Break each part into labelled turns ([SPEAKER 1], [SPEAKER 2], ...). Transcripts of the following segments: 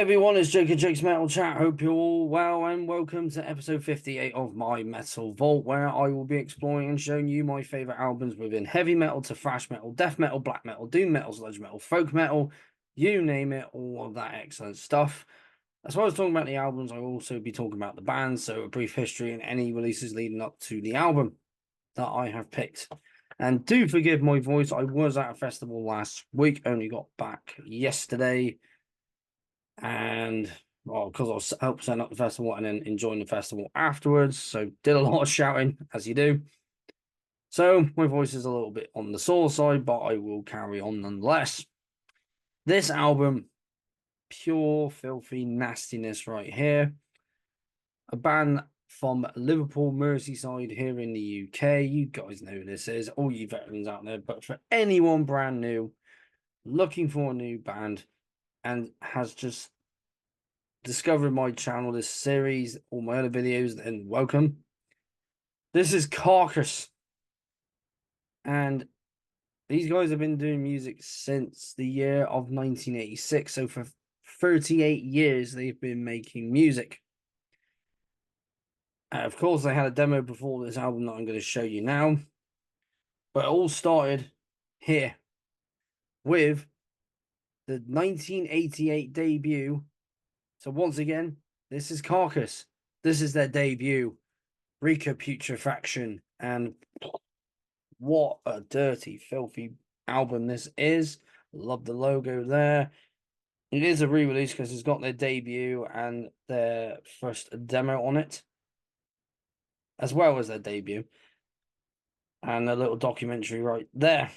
[SPEAKER 1] Everyone, it's Joker Jake's Metal Chat. Hope you're all well and welcome to episode 58 of my Metal Vault, where I will be exploring and showing you my favorite albums within heavy metal to thrash metal, death metal, black metal, doom metal, sludge metal, folk metal, you name it, all of that excellent stuff. As well as talking about the albums, I will also be talking about the bands, so a brief history and any releases leading up to the album that I have picked. And do forgive my voice, I was at a festival last week, only got back yesterday. And well, because I was helped set up the festival and then enjoying the festival afterwards, so did a lot of shouting as you do. So my voice is a little bit on the sore side, but I will carry on nonetheless. This album, pure filthy nastiness right here. A band from Liverpool, Merseyside here in the UK. You guys know who this is, all you veterans out there. But for anyone brand new, looking for a new band, and has just discovered my channel, this series, all my other videos, then welcome. This is Carcass. And these guys have been doing music since the year of 1986. So for 38 years, they've been making music. Of course, they had a demo before this album that I'm going to show you now. But it all started here with the 1988 debut. So once again, this is Carcass. This is their debut. Reek, Putrefaction, and what a dirty, filthy album this is. Love the logo there. It is a re-release because it's got their debut and their first demo on it, as well as their debut. And a little documentary right there.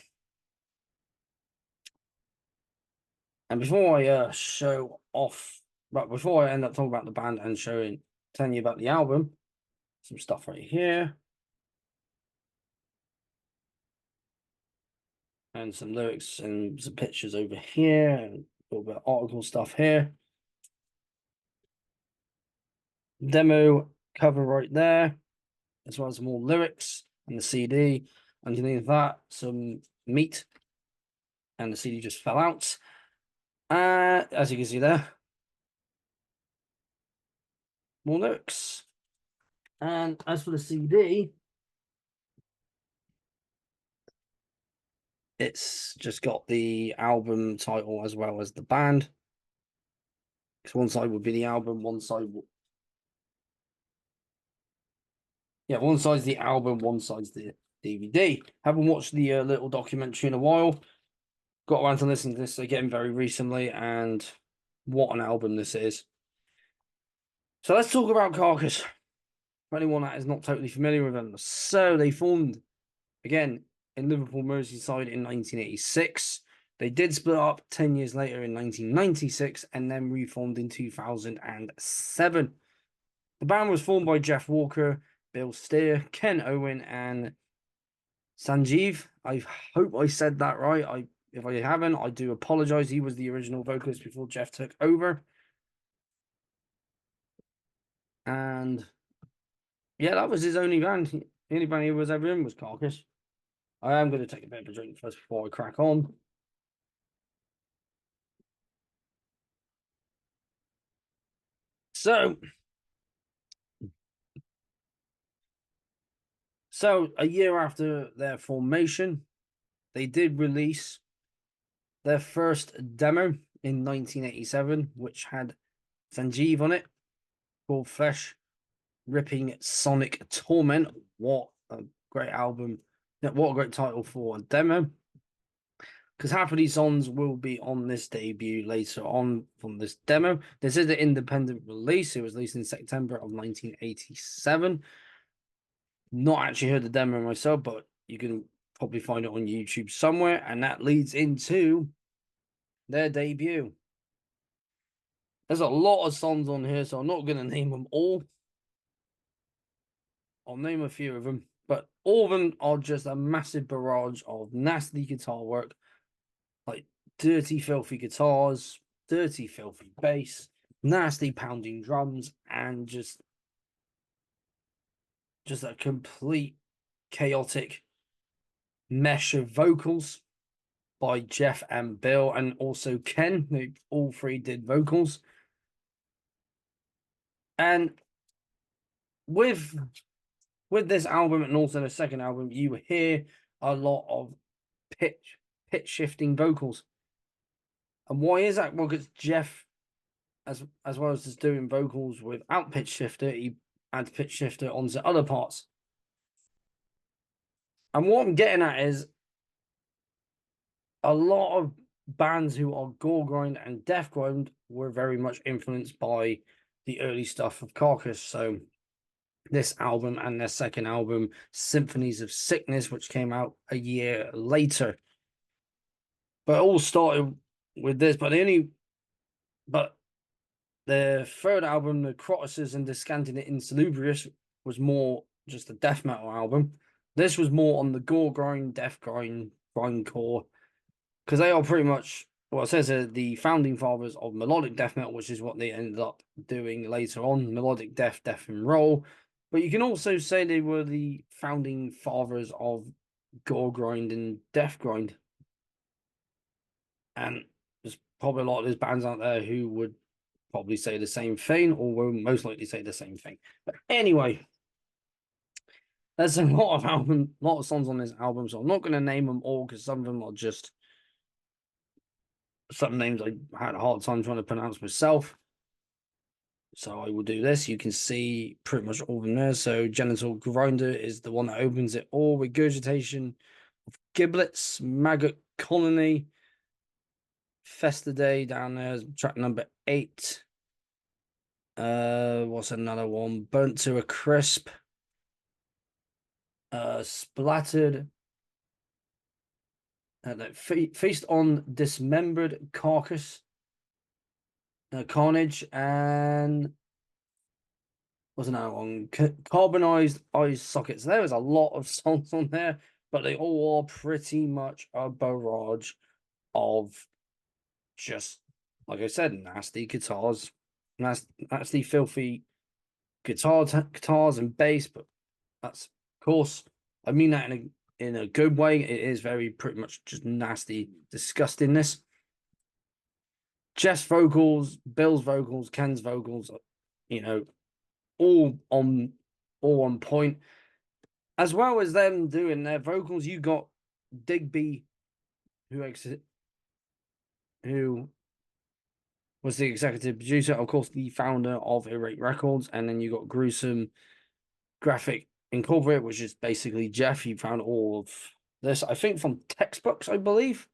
[SPEAKER 1] And before I show off, but before I end up talking about the band and telling you about the album, some stuff right here. And some lyrics and some pictures over here, and a little bit of article stuff here. Demo cover right there, as well as more lyrics and the CD. Underneath that, some meat, and the CD just fell out. As you can see there, more lyrics. And as for the CD, it's just got the album title as well as the band. Because one side would be the album, one side's the album, one side's the DVD. Haven't watched the little documentary in a while. Got around to listening to this again very recently, and what an album this is. So let's talk about Carcass, for anyone that is not totally familiar with them. So they formed, again, in Liverpool, Merseyside in 1986. They did split up 10 years later in 1996 and then reformed in 2007. The band was formed by Jeff Walker, Bill Steer, Ken Owen, and Sanjeev. I hope I said that right. If I haven't, I do apologize. He was the original vocalist before Jeff took over. And yeah, that was his only band. The only band he was ever in was Carcass. I am going to take a bit of a drink first before I crack on. So a year after their formation, they did release their first demo in 1987, which had Sanjeev on it, called Flesh Ripping Sonic Torment. What a great album. What a great title for a demo. Because half of these songs will be on this debut later on from this demo. This is an independent release. It was released in September of 1987. Not actually heard the demo myself, but you can probably find it on YouTube somewhere. And that leads into their debut. There's a lot of songs on here, so I'm not going to name them all. I'll name a few of them, but all of them are just a massive barrage of nasty guitar work, like dirty, filthy guitars, dirty, filthy bass, nasty pounding drums, and just a complete chaotic mesh of vocals by Jeff and Bill, and also Ken, who all three did vocals. And with this album and also the second album, you hear a lot of pitch shifting vocals. And why is that? Well, because Jeff, as well as just doing vocals without pitch shifter, he adds pitch shifter onto other parts. And what I'm getting at is a lot of bands who are Goregrind and Deathgrind were very much influenced by the early stuff of Carcass. So this album and their second album, Symphonies of Sickness, which came out a year later. But it all started with this, but the third album, the Crottuses and Descanting the Insalubrious, was more just a death metal album. This was more on the Goregrind, Deathgrind, grindcore, because they are pretty much, well, it says the founding fathers of melodic death metal, which is what they ended up doing later on, melodic death and roll. But you can also say they were the founding fathers of Goregrind and Deathgrind. And there's probably a lot of those bands out there who would probably say the same thing, or will most likely say the same thing. But anyway, there's a lot of songs on this album, so I'm not going to name them all because some of them are just some names I had a hard time trying to pronounce myself. So I will do this. You can see pretty much all of them there. So Genital Grinder is the one that opens it all. Regurgitation of Giblets, Maggot Colony, Festa Day down there is track number 8. What's another one? Burnt to a Crisp. Splattered. Feast on Dismembered Carcass. Carnage, and what's another one? Carbonized Eye Sockets. There was a lot of songs on there, but they all are pretty much a barrage of just, like I said, nasty guitars, nasty, filthy guitars and bass. But that's, of course, I mean that in a good way. It is very pretty much just nasty disgustingness. Jeff's vocals, Bill's vocals, Ken's vocals, you know, all on point. As well as them doing their vocals, you got Digby, who was the executive producer, of course, the founder of Reek Records, and then you got Gruesome Graphic Incorporated, which is basically Jeff. He found all of this, I think, from textbooks, I believe.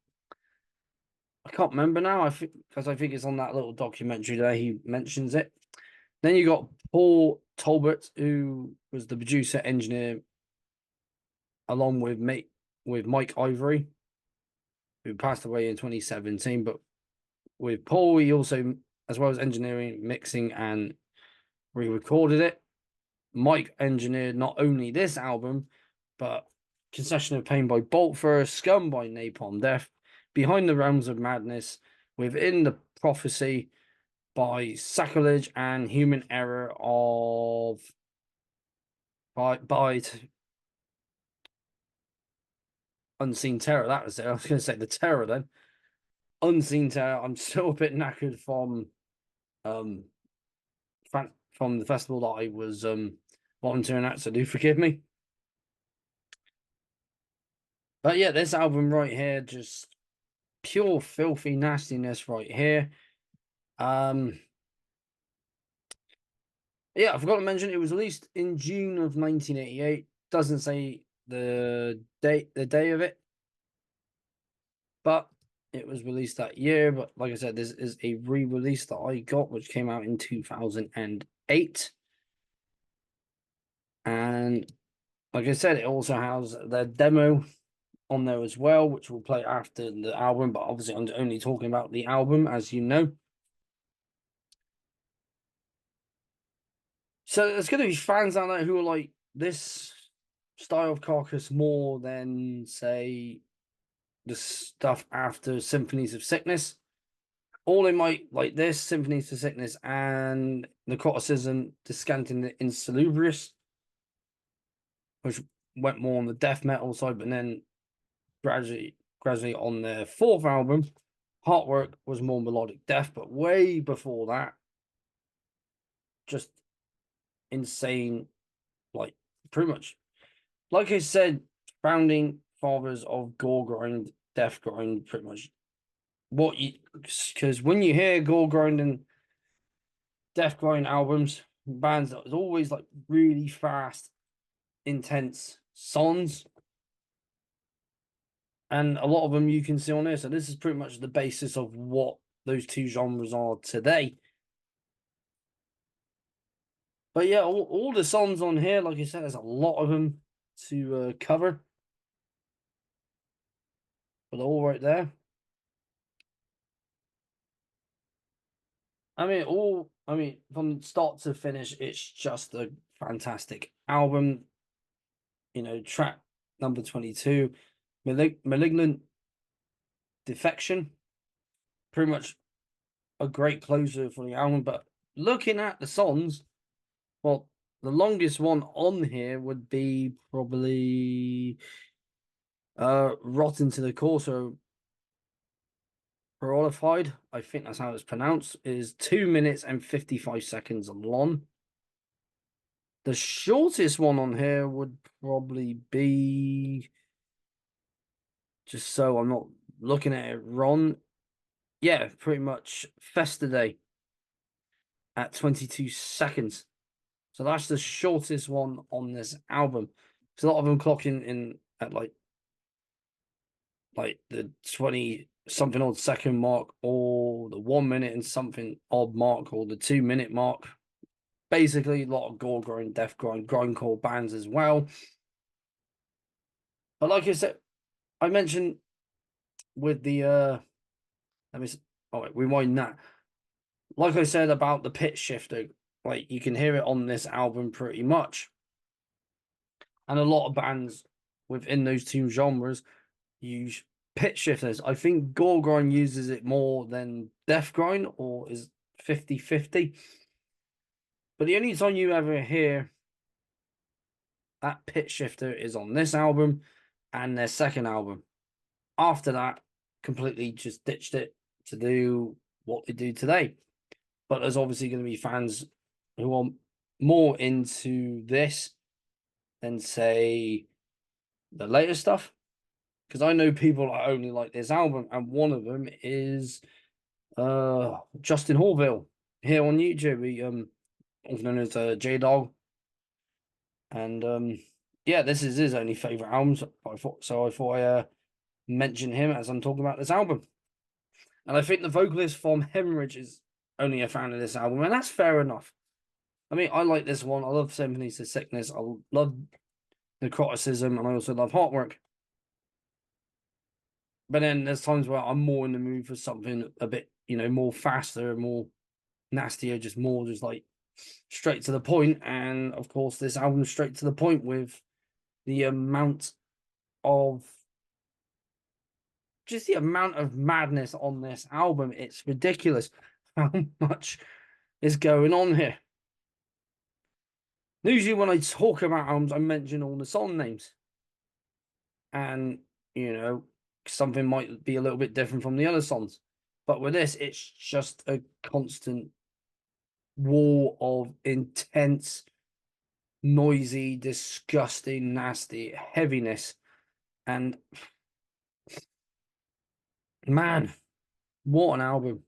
[SPEAKER 1] I can't remember now. I think it's on that little documentary there. He mentions it. Then you got Paul Tolbert, who was the producer engineer, along with Mike Ivory, who passed away in 2017. But with Paul, he also, as well as engineering, mixing, and re-recorded it. Mike engineered not only this album, but Concession of Pain by Boltfur, Scum by Napalm Death, Behind the Realms of Madness, Within the Prophecy by Sacrilege, and Human Error by Unseen Terror. That was it. I was going to say the Terror then. Unseen Terror. I'm still a bit knackered from the festival that I was volunteering at, so do forgive me. But yeah, this album right here, just pure filthy nastiness right here. Yeah, I forgot to mention it was released in June of 1988. Doesn't say the day of it, but it was released that year. But like I said, this is a re-release that I got, which came out in 2008. And like I said, it also has the demo on there as well, which we'll play after the album. But obviously, I'm only talking about the album, as you know. So there's going to be fans out there who are like this style of Carcass more than, say, the stuff after Symphonies of Sickness. Or they might like this, Symphonies of Sickness, and Necroticism, Descanting the Insalubrious, which went more on the death metal side, but then gradually on their fourth album, Heartwork was more melodic death, but way before that, just insane, like pretty much, like I said, founding fathers of Goregrind, Deathgrind, pretty much what you, because when you hear Goregrind and Deathgrind albums, bands that was always like really fast, intense songs, and a lot of them you can see on this. So this is pretty much the basis of what those two genres are today. But yeah, all the songs on here, like I said, there's a lot of them to cover. But they're all right there. I mean, from start to finish, it's just a fantastic album. You know, track number 22, Malignant Defection, pretty much a great closer for the album. But looking at the songs, well, the longest one on here would be probably Rotten to the Core. So Prolified, I think that's how it's pronounced, is 2 minutes and 55 seconds long. The shortest one on here would probably be, just so I'm not looking at it wrong, yeah, pretty much Festa at 22 seconds. So that's the shortest one on this album. Because a lot of them clocking in at like the 20 something odd second mark, or the 1 minute and something odd mark, or the 2 minute mark. Basically, a lot of Goregrind, Deathgrind, grindcore bands as well. But like I said, I mentioned with the let me rewind that. Like I said about the pitch shifter, like you can hear it on this album pretty much. And a lot of bands within those two genres use pitch shifters. I think Goregrind uses it more than Deathgrind, or is 50-50. But the only time you ever hear that pitch shifter is on this album and their second album. After that, completely just ditched it to do what they do today. But there's obviously going to be fans who are more into this than, say, the later stuff. Because I know people that only like this album, and one of them is Justin Horville here on YouTube. He also known as J-Dog. And yeah, this is his only favorite album. So I thought I mention him as I'm talking about this album. And I think the vocalist from Hemorrhage is only a fan of this album, and that's fair enough. I mean, I like this one. I love Symphonies to Sickness. I love Necroticism, and I also love Heartwork. But then there's times where I'm more in the mood for something a bit, more faster, more nastier, just like straight to the point. And of course, this album's straight to the point with the amount of madness on this album. It's ridiculous how much is going on here. Usually when I talk about albums, I mention all the song names. And, something might be a little bit different from the other songs. But with this, it's just a constant wall of intense, noisy, disgusting, nasty heaviness. And man, what an album.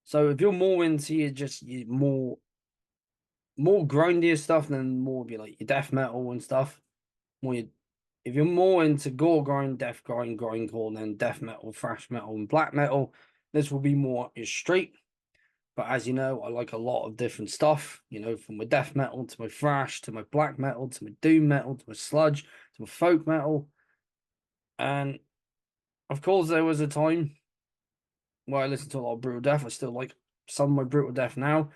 [SPEAKER 1] So if you're more into your more grindier stuff, than more be like your death metal and stuff, if you're more into Goregrind, Deathgrind, grindcore, then death metal, thrash metal, and black metal, this will be more up your street. But as you know, I like a lot of different stuff, from my death metal to my thrash to my black metal to my doom metal to my sludge to my folk metal. And of course, there was a time where I listened to a lot of brutal death. I still like some of my brutal death now,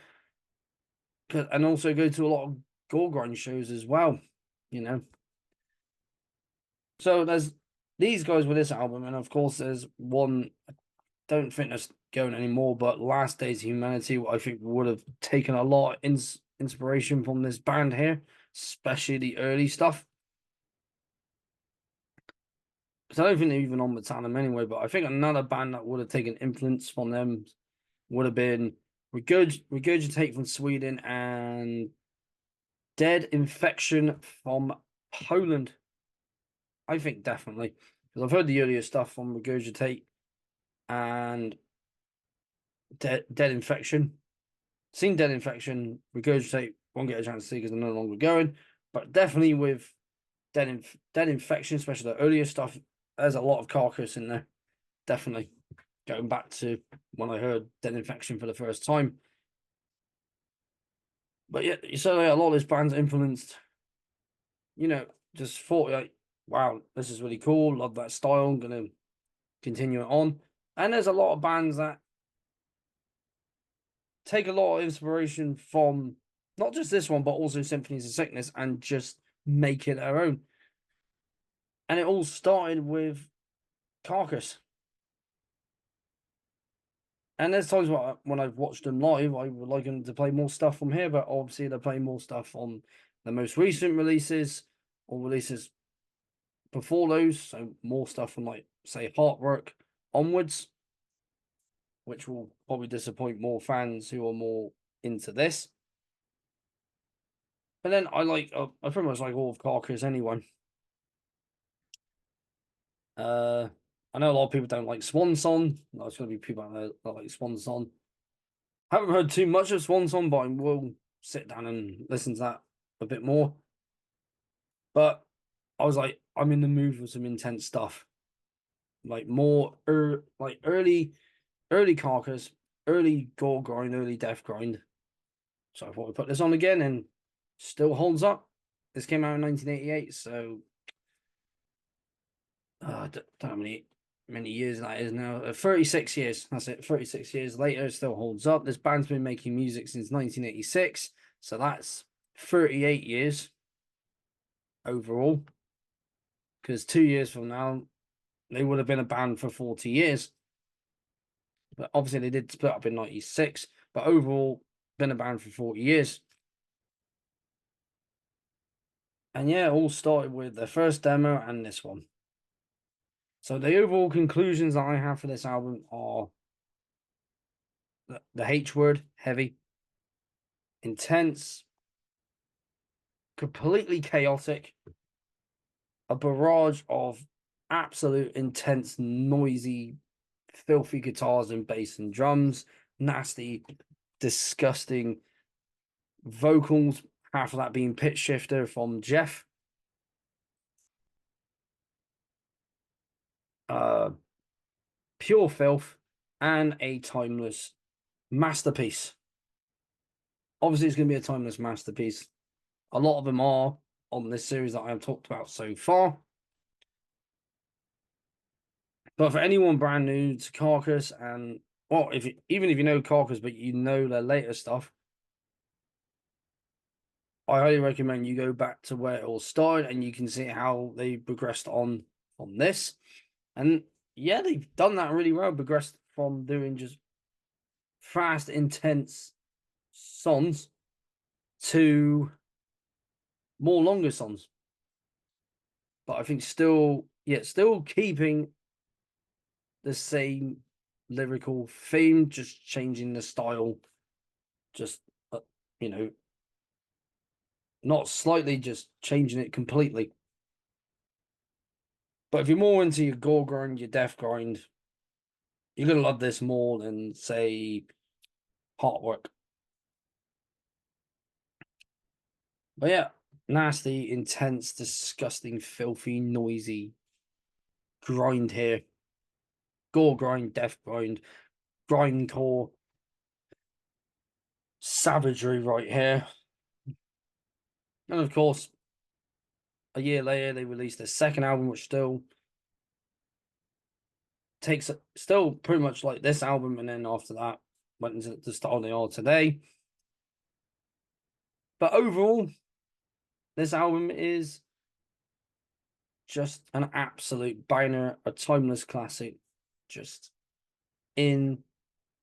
[SPEAKER 1] and also go to a lot of Goregrind shows as well, So there's these guys with this album, and of course there's one, I don't think that's going anymore, but Last Days of Humanity, I think would have taken a lot of inspiration from this band here, especially the early stuff. Because I don't think they're even on Metallica anyway, but I think another band that would have taken influence from them would have been Regurgitate from Sweden, and Dead Infection from Poland. I think definitely, because I've heard the earlier stuff from Regurgitate and Dead Infection. Seen Dead Infection, Regurgitate won't get a chance to see because they're no longer going, but definitely with Dead Infection, especially the earlier stuff, there's a lot of Carcass in there. Definitely going back to when I heard Dead Infection for the first time. But yeah, certainly a lot of this band's influenced, just thought like, wow, this is really cool. Love that style. I'm gonna continue it on. And there's a lot of bands that take a lot of inspiration from not just this one, but also Symphonies of Sickness and just make it their own. And it all started with Carcass. And there's times when I've watched them live, I would like them to play more stuff from here, but obviously they're playing more stuff on the most recent releases or releases before those. So more stuff from, like, say, Heartwork onwards, which will probably disappoint more fans who are more into this. But then I pretty much like all of Carcass anyway. I know a lot of people don't like Swan Song. There's going to be people out there that like Swan Song. Haven't heard too much of Swan Song, but I will sit down and listen to that a bit more. But I was like, I'm in the mood for some intense stuff, like more early Carcass, early Goregrind, early Deathgrind. So I thought I'd put this on again, and still holds up. This came out in 1988, so I don't know how many years that is now. 36 years. That's it. 36 years later, it still holds up. This band's been making music since 1986, so that's 38 years overall. Because 2 years from now, they would have been a band for 40 years. But obviously, they did split up in 96, but overall, been a band for 40 years. And yeah, it all started with their first demo and this one. So the overall conclusions that I have for this album are the H word, heavy, intense, completely chaotic, a barrage of absolute intense, noisy, filthy guitars and bass and drums, nasty, disgusting vocals, half of that being pitch shifter from Jeff. Pure filth and a timeless masterpiece. Obviously, it's going to be a timeless masterpiece. A lot of them are on this series that I have talked about so far. But for anyone brand new to Carcass, and well, even if you know Carcass, but you know their later stuff, I highly recommend you go back to where it all started, and you can see how they progressed on this. And yeah, they've done that really well. Progressed from doing just fast, intense songs to more longer songs. But I think still keeping the same lyrical theme, just changing the style, just not slightly, just changing it completely. But if you're more into your Goregrind, your Deathgrind, you're gonna love this more than, say, Heartwork. But yeah, nasty, intense, disgusting, filthy, noisy grind here. Goregrind, Deathgrind, grindcore, savagery right here. And of course, a year later, they released their second album, which still takes still pretty much like this album, and then after that went into the style they are today. But overall, this album is just an absolute banger, a timeless classic, just in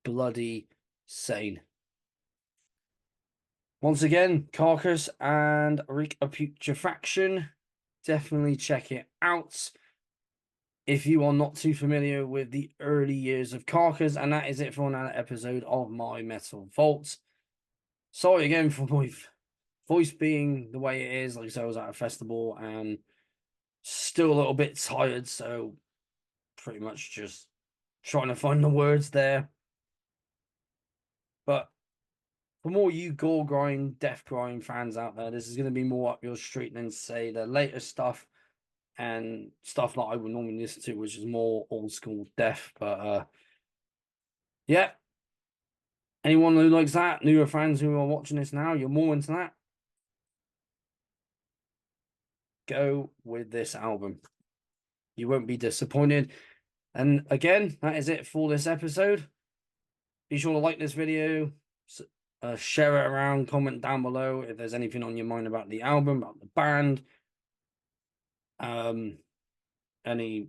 [SPEAKER 1] bloody sane. Once again, Carcass and Reek, Putrefaction. Definitely check it out. if you are not too familiar with the early years of Carcass. And that is it for another episode of my Metal Vault. Sorry again for my voice being the way it is. Like I said, I was at a festival and still a little bit tired, so pretty much just trying to find the words there. But for more you Goregrind, Deathgrind fans out there, this is going to be more up your street than, say, the latest stuff and stuff that I would normally listen to, which is more old school death. But yeah, anyone who likes that, newer fans who are watching this now, you're more into that, go with this album. You won't be disappointed. And again, that is it for this episode. Be sure to like this video, share it around, comment down below if there's anything on your mind about the album, about the band, any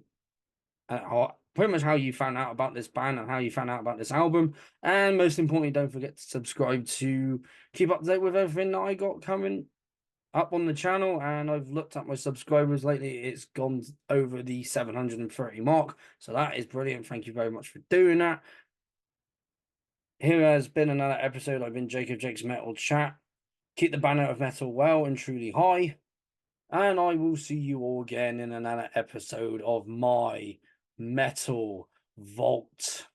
[SPEAKER 1] pretty much how you found out about this band and how you found out about this album. And most importantly, don't forget to subscribe to keep up to date with everything that I got coming up on the channel. And I've looked at my subscribers lately, it's gone over the 730 mark, so that is brilliant. Thank you very much for doing that. Here has been another episode. I've been Jake's Metal Chat. Keep the banner of metal well and truly high, and I will see you all again in another episode of my Metal Vault.